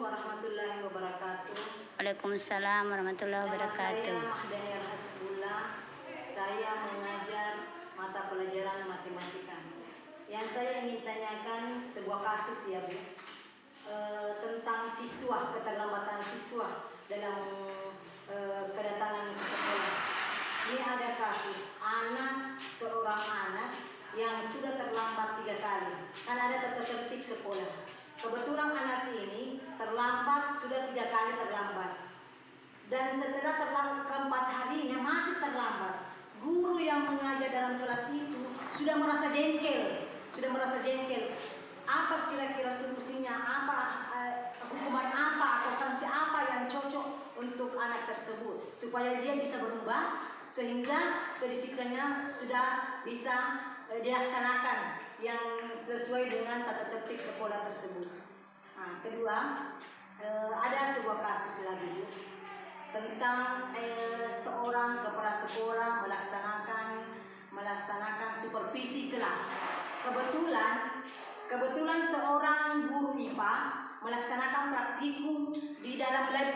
warahmatullahi wabarakatuh. Waalaikumsalam warahmatullahi wabarakatuh. Nama saya Mahdaniar Hasbullah. Saya mengajar mata pelajaran matematika. Yang saya ingin tanyakan sebuah kasus ya Bu, tentang siswa, keterlambatan siswa dalam kedatangan ke sekolah. Ini ada kasus seorang anak yang sudah terlambat 3 kali. Kan ada tata tertib sekolah. Kebetulan anak ini terlambat sudah 3 kali terlambat. Dan setelah terlambat keempat harinya masih terlambat. Guru yang mengajar dalam kelas itu sudah merasa jengkel. Apa kira-kira solusinya? Hukuman apa atau sanksi apa yang cocok untuk anak tersebut supaya dia bisa berubah sehingga kedisiplinannya sudah bisa dilaksanakan yang sesuai dengan tata tertib sekolah tersebut. Kedua, ada sebuah kasus lagi tentang seorang kepala sekolah melaksanakan supervisi kelas. Kebetulan seorang guru IPA melaksanakan praktikum di dalam lab.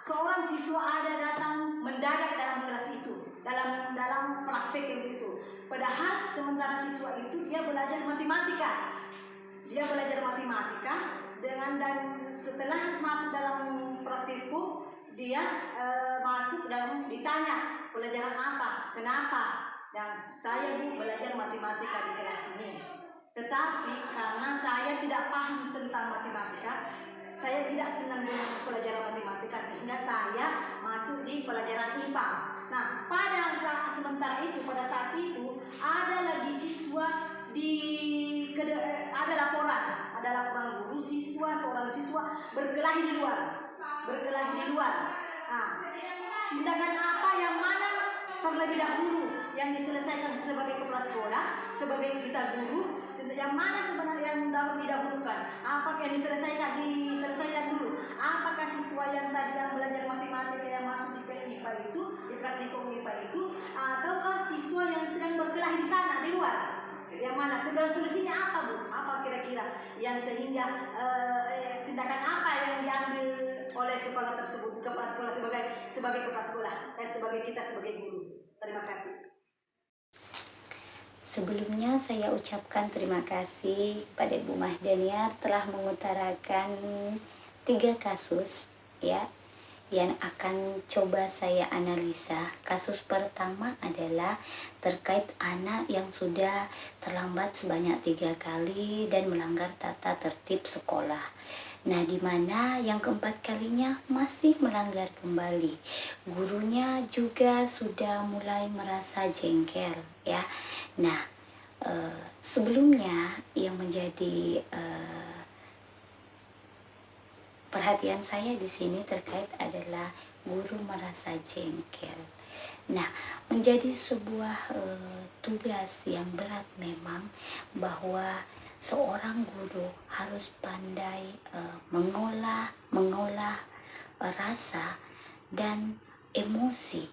Seorang siswa ada datang mendadak dalam kelas itu, dalam praktik itu. Padahal sementara siswa itu dia belajar matematika. Dan setelah masuk dalam praktikum dia masuk dalam ditanya pelajaran apa, kenapa? Dan saya Bu belajar matematika di kelas ini. Tetapi karena saya tidak paham tentang matematika, saya tidak senang dengan pelajaran matematika sehingga saya masuk di pelajaran IPA. Nah, pada saat itu ada lagi siswa ada laporan guru seorang siswa berkelahi di luar. Tindakan apa yang mana terlebih dahulu yang diselesaikan sebagai kepala sekolah, sebagai kita guru, yang mana sebenarnya yang didahulukan? Apakah yang diselesaikan dulu? Apakah siswa yang tadi yang belajar matematika yang masuk di IPA itu, di praktikum IPA itu, ataukah siswa yang sedang berkelahi di sana di luar? Yang mana? Solusinya apa Bu? Apa kira-kira yang sehingga tindakan apa yang diambil oleh sekolah tersebut, kepala sekolah sebagai kepala sekolah, sebagai kita sebagai guru? Terima kasih. Sebelumnya saya ucapkan terima kasih kepada Ibu Mahdaniar telah mengutarakan 3 kasus ya yang akan coba saya analisa. Kasus pertama adalah terkait anak yang sudah terlambat sebanyak 3 kali dan melanggar tata tertib sekolah. Nah, di mana yang keempat kalinya masih melanggar kembali. Gurunya juga sudah mulai merasa jengkel ya. Nah, sebelumnya yang menjadi perhatian saya di sini terkait adalah guru merasa jengkel. Nah, menjadi sebuah tugas yang berat memang bahwa seorang guru harus pandai mengolah rasa dan emosi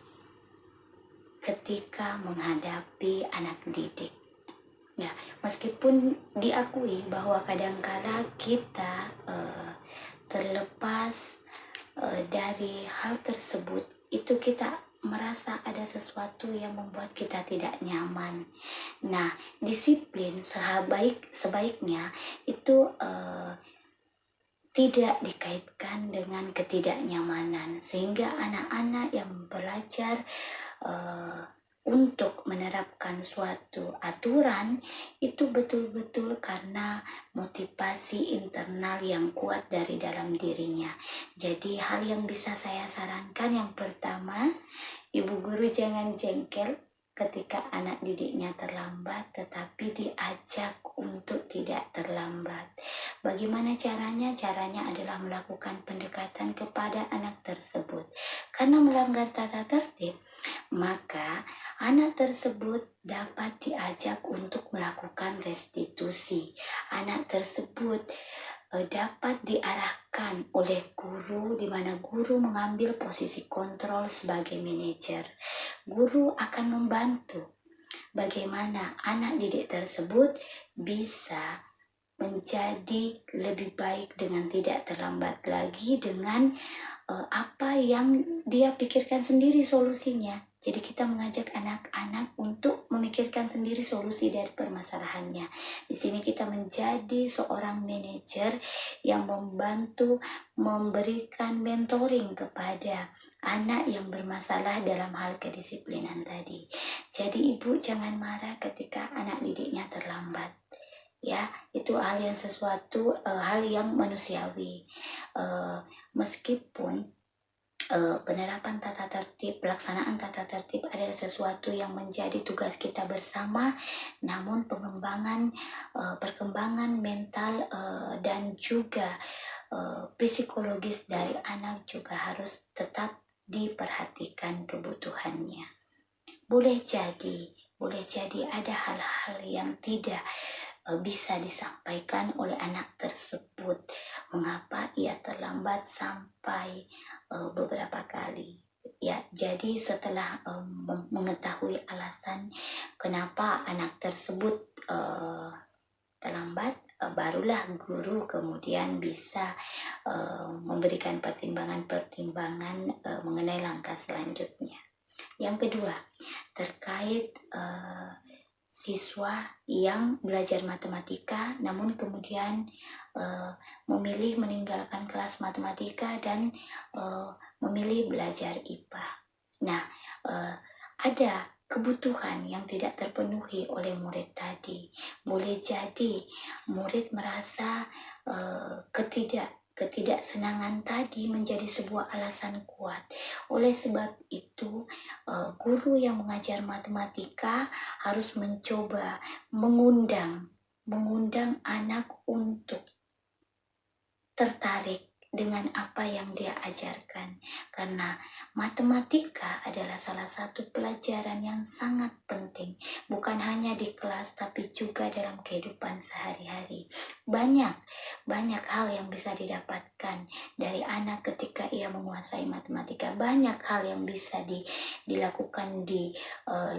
ketika menghadapi anak didik. Ya, meskipun diakui bahwa kadangkala kita terlepas dari hal tersebut, itu kita merasa ada sesuatu yang membuat kita tidak nyaman. Nah, disiplin sebaiknya itu tidak dikaitkan dengan ketidaknyamanan, sehingga anak-anak yang belajar untuk menerapkan suatu aturan itu betul-betul karena motivasi internal yang kuat dari dalam dirinya. Jadi hal yang bisa saya sarankan yang pertama, ibu guru jangan jengkel ketika anak didiknya terlambat, tetapi diajak untuk tidak terlambat. Bagaimana caranya? Caranya adalah melakukan pendekatan kepada anak tersebut. Karena melanggar tata tertib, maka anak tersebut dapat diajak untuk melakukan restitusi. Anak tersebut dapat diarahkan oleh guru, di mana guru mengambil posisi kontrol sebagai manajer. Guru akan membantu bagaimana anak didik tersebut bisa menjadi lebih baik dengan tidak terlambat lagi dengan apa yang dia pikirkan sendiri solusinya. Jadi kita mengajak anak-anak untuk memikirkan sendiri solusi dari permasalahannya. Di sini kita menjadi seorang manajer yang membantu memberikan mentoring kepada anak yang bermasalah dalam hal kedisiplinan tadi. Jadi ibu jangan marah ketika anak didiknya terlambat. Ya, itu hal yang manusiawi. Meskipun penerapan tata tertib, pelaksanaan tata tertib adalah sesuatu yang menjadi tugas kita bersama, namun perkembangan mental dan juga psikologis dari anak juga harus tetap diperhatikan kebutuhannya. Boleh jadi ada hal-hal yang tidak bisa disampaikan oleh anak tersebut. Mengapa ia terlambat sampai beberapa kali? Ya, jadi setelah mengetahui alasan kenapa anak tersebut terlambat, barulah guru kemudian bisa memberikan pertimbangan-pertimbangan mengenai langkah selanjutnya. Yang kedua, terkait siswa yang belajar matematika namun kemudian memilih meninggalkan kelas matematika dan memilih belajar IPA. Nah, ada kebutuhan yang tidak terpenuhi oleh murid tadi. Boleh jadi murid merasa ketidaksenangan tadi menjadi sebuah alasan kuat. Oleh sebab itu, guru yang mengajar matematika harus mencoba mengundang anak untuk tertarik dengan apa yang dia ajarkan, karena matematika adalah salah satu pelajaran yang sangat penting, bukan hanya di kelas tapi juga dalam kehidupan sehari-hari. Banyak hal yang bisa didapatkan dari anak ketika ia menguasai matematika. Banyak hal yang bisa dilakukan di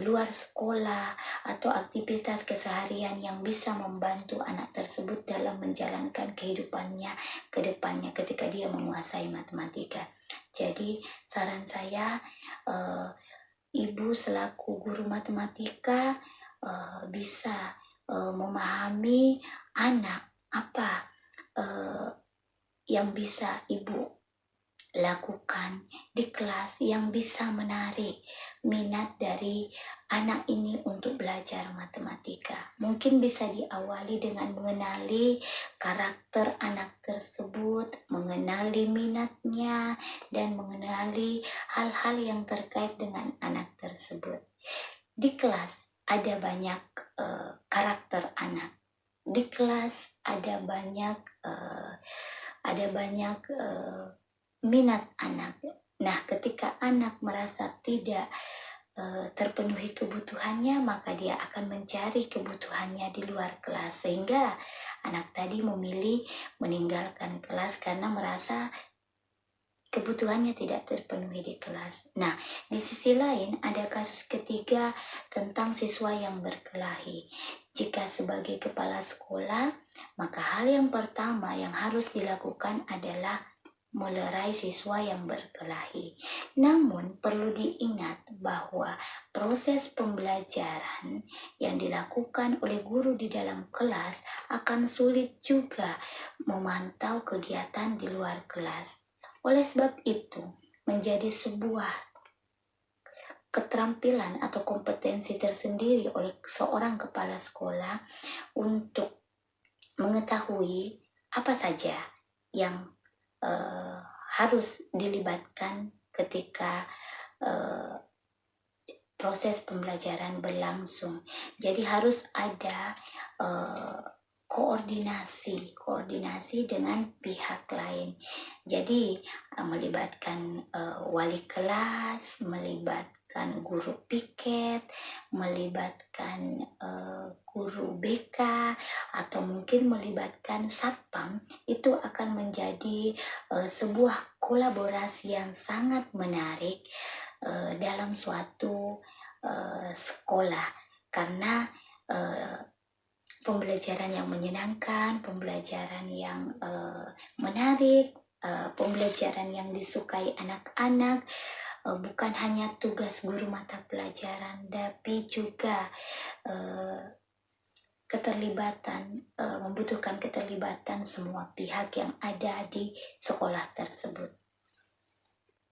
luar sekolah atau aktivitas keseharian yang bisa membantu anak tersebut dalam menjalankan kehidupannya ke depannya ketika dia menguasai matematika. Jadi saran saya, ibu selaku guru matematika bisa memahami anak apa yang bisa ibu lakukan di kelas yang bisa menarik minat dari anak ini untuk belajar matematika. Mungkin bisa diawali dengan mengenali karakter anak tersebut, mengenali minatnya, dan mengenali hal-hal yang terkait dengan anak tersebut. Di kelas ada banyak karakter anak. Di kelas ada banyak minat anak. Nah, ketika anak merasa tidak terpenuhi kebutuhannya, maka dia akan mencari kebutuhannya di luar kelas, sehingga anak tadi memilih meninggalkan kelas karena merasa kebutuhannya tidak terpenuhi di kelas. Nah, di sisi lain ada kasus ketiga tentang siswa yang berkelahi. Jika sebagai kepala sekolah, maka hal yang pertama yang harus dilakukan adalah melerai siswa yang berkelahi. Namun perlu diingat bahwa proses pembelajaran yang dilakukan oleh guru di dalam kelas akan sulit juga memantau kegiatan di luar kelas. Oleh sebab itu, menjadi sebuah keterampilan atau kompetensi tersendiri oleh seorang kepala sekolah untuk mengetahui apa saja yang harus dilibatkan ketika proses pembelajaran berlangsung. Jadi harus ada koordinasi dengan pihak lain. Jadi melibatkan wali kelas, melibatkan guru piket, melibatkan guru BK, atau mungkin melibatkan satpam. Itu akan menjadi sebuah kolaborasi yang sangat menarik dalam suatu sekolah, karena pembelajaran yang menyenangkan, pembelajaran yang menarik, pembelajaran yang disukai anak-anak, bukan hanya tugas guru mata pelajaran, tapi juga membutuhkan keterlibatan semua pihak yang ada di sekolah tersebut.